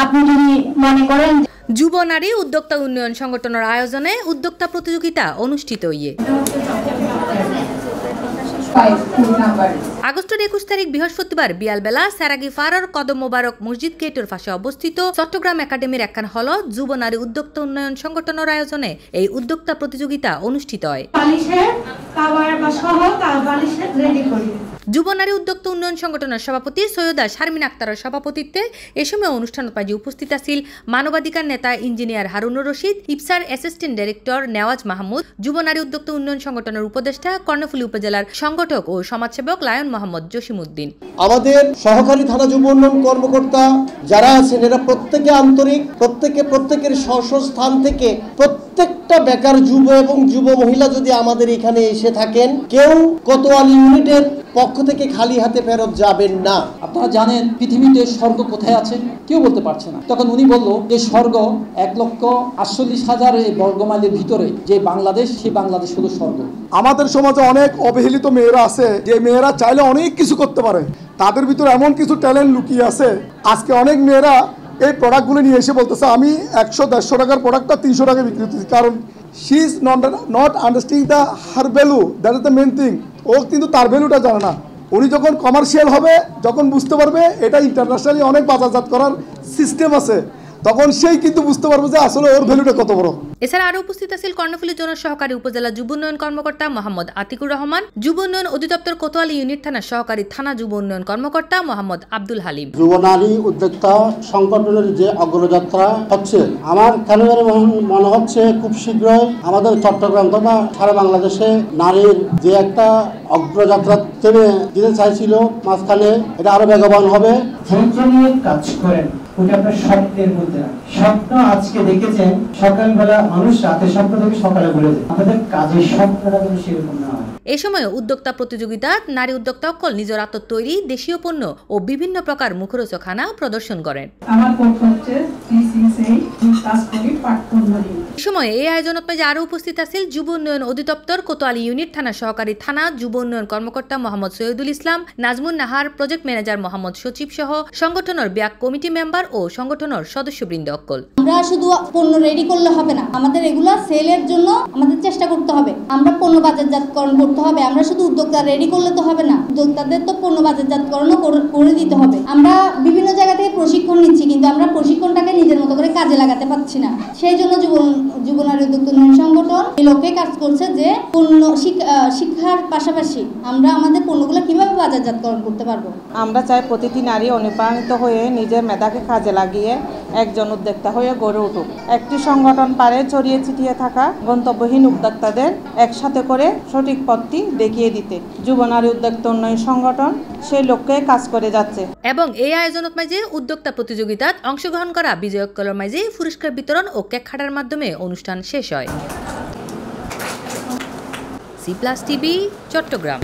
আপনি যদি মনে করেন যুব নারী উদ্যোক্তা উন্নয়ন সংগঠনের আয়োজনে উদ্যোক্তা প্রতিযোগিতা অনুষ্ঠিত হইয়ে আগস্টের 21 তারিখ বৃহস্পতিবার বিয়ালবেলা সেরাগি ফারর কদম মোবারক মসজিদ গেটের পাশে অবস্থিত চট্টগ্রাম একাডেমির একখান হল যুব নারী উদ্যোক্তা উন্নয়ন সংগঠনের আয়োজনে এই উদ্যোক্তা প্রতিযোগিতা অনুষ্ঠিত হয়। যুব নারী উদ্যোক্তা উন্নয়ন সংগঠনের সভাপতি সৈয়দা শারমিন আক্তারের সভাপতিত্বে এ সময় অনুষ্ঠানের মাঝে উপস্থিত আছেন মানবাধিকার নেতা ইঞ্জিনিয়ার হারুনুর রশিদ, ইপসার অ্যাসিস্ট্যান্ট ডাইরেক্টর নেওয়াজ মাহমুদ, যুব নারী উদ্যোক্তা উন্নয়ন সংগঠনের উপদেষ্টা কর্ণফুলী উপজেলার সংগঠক ও সমাজসেবক লায়ন মোহাম্মদ জসিমউদ্দিন। আমাদের সহকারী থানা যুব উন্নয়ন কর্মকর্তা যারা আছেন এরা প্রত্যেকে আন্তরিক, প্রত্যেকের স্থান থেকে প্রত্যেকটা বেকার যুব এবং যুব মহিলা যদি আমাদের এখানে এসে থাকেন, কেউ কোতোয়ালি ইউনিটের পক্ষ থেকে খালি হাতে ফেরত যাবেন না। আপনারা জানেন পৃথিবীতে স্বর্গ কোথায় আছে কেউ বলতে পারছে না। তখন উনি বলল যে স্বর্গ 1,48,000 বর্গমাইলের ভিতরে যে বাংলাদেশ, সেই বাংলাদেশ হলো স্বর্গ। আমাদের সমাজে অনেক অবহেলিত মেয়েরা আছে, যে মেয়েরা চাইলে অনেক কিছু করতে পারে, তাদের ভিতরে এমন কিছু ট্যালেন্ট লুকিয়ে আছে। আজকে অনেক মেয়েরা এই প্রোডাক্টগুলো নিয়ে এসে বলতেছে আমি 100-150 টাকার প্রোডাক্টটা 300 টাকায় বিক্রি করতেছি, কারণ she is not understanding the her value, that is the main thing. ও কিন্তু তার ভ্যালুটা জানে না। উনি যখন কমার্শিয়াল হবে, যখন বুঝতে পারবে এটা ইন্টারন্যাশনালি অনেক বাজারজাত করার সিস্টেম আছে, তখন সেই কিন্তু বুঝতে পারবে যে আসলে ওর ভ্যালুটা কত বড়। এছাড়া আরো উপস্থিত আছেন কর্ণফুলী জোনের সহকারী উপজেলা যুব উন্নয়ন কর্মকর্তা মোহাম্মদ আতিকুর রহমান, যুব উন্নয়ন অধিদপ্তর কোতোয়ালি ইউনিট থানার সহকারী থানা যুব উন্নয়ন কর্মকর্তা মোহাম্মদ আব্দুল হালিম। যুব নারী উদ্যোক্তা সংগঠনের যে অগ্রযাত্রা হচ্ছে, আমার কেন মনে হচ্ছে খুব শীঘ্রই আমাদের চট্টগ্রাম তথা সারা বাংলাদেশে নারীর যে একটা অগ্রযাত্রা টেনে দিতে চাইছিল মাঝখানে, এটা আরো বেগবান হবে। কাজ করেন ওটা আপনার স্বপ্নের মধ্যে না। স্বপ্ন আজকে দেখেছেন সকালবেলা মানুষ রাতে স্বপ্ন থেকে সকালে বলে যায়, আমাদের কাজের স্বপ্নটা যেন সেরকম না হয়। এই সময় উদ্যোক্তা প্রতিযোগিতা নারী উদ্যোক্তা অকল নিজের আত্ম তৈরি দেশীয় পণ্য ও বিভিন্ন প্রকার মুখরোচক খানা প্রদর্শন করেন। আমার পক্ষ হচ্ছে এই সময় এই আয়োজনত মাঝে আরো উপস্থিত আছেন যুব উন্নয়ন অধিদপ্তর কোতোয়ালি ইউনিট থানার সহকারী থানা যুব উন্নয়ন কর্মকর্তা মোহাম্মদ সৈয়দুল ইসলাম, নাজমুন নাহার, প্রজেক্ট ম্যানেজার মোহাম্মদ সচিব সহ সংগঠনের ব্যাক কমিটি মেম্বার ও সংগঠনের সদস্যবৃন্দ অকল। আমরা শুধু পণ্য রেডি করলে হবে না, আমাদের এগুলো সেলের জন্য আমাদের চেষ্টা করতে হবে। আমরা পণ্য বাজারজাতকরণ করতে হবে। আমরা শুধু উদ্যোক্তা রেডি করলে তো হবে না, উদ্যোক্তাদের তো পণ্য বাজারজাতকরণও করে দিতে হবে। আমরা বিভিন্ন জায়গা থেকে প্রশিক্ষণ নিচ্ছি, কিন্তু আমরা প্রশিক্ষণটাকে নিজের মতো করে কাজে লাগাতে পারছি না। সেই জন্য যুব নারী উদ্যোক্তা উন্নয়ন সংগঠন এই লক্ষ্যে কাজ করছে যে পণ্য শিক্ষার পাশাপাশি আমরা আমাদের পণ্যগুলো কিভাবে বাজারজাতকরণ করতে পারবো। আমরা চাই প্রতিটি নারী অনুপ্রাণিত হয়ে নিজের মেধাকে কাজে লাগিয়ে একজন উদ্যোক্তা হয়ে গড়ে উঠুক। একটি সংগঠন পারে ছড়িয়ে ছিটিয়ে থাকা গন্তব্যহীন উদ্যোক্তাদের একসাথে করে সঠিক পথটি দেখিয়ে দিতে যুব নারী উদ্যোক্তা উন্নয়ন সংগঠন সেই লক্ষ্যে কাজ করে যাচ্ছে। এবং এই আয়োজনত মাঝে উদ্যোক্তা প্রতিযোগিতায় অংশগ্রহণ করা বিজয়কলের মাঝে পুরস্কার বিতরণ ও কেক কাটার মাধ্যমে অনুষ্ঠান শেষ হয়। C+ TV Chittagong.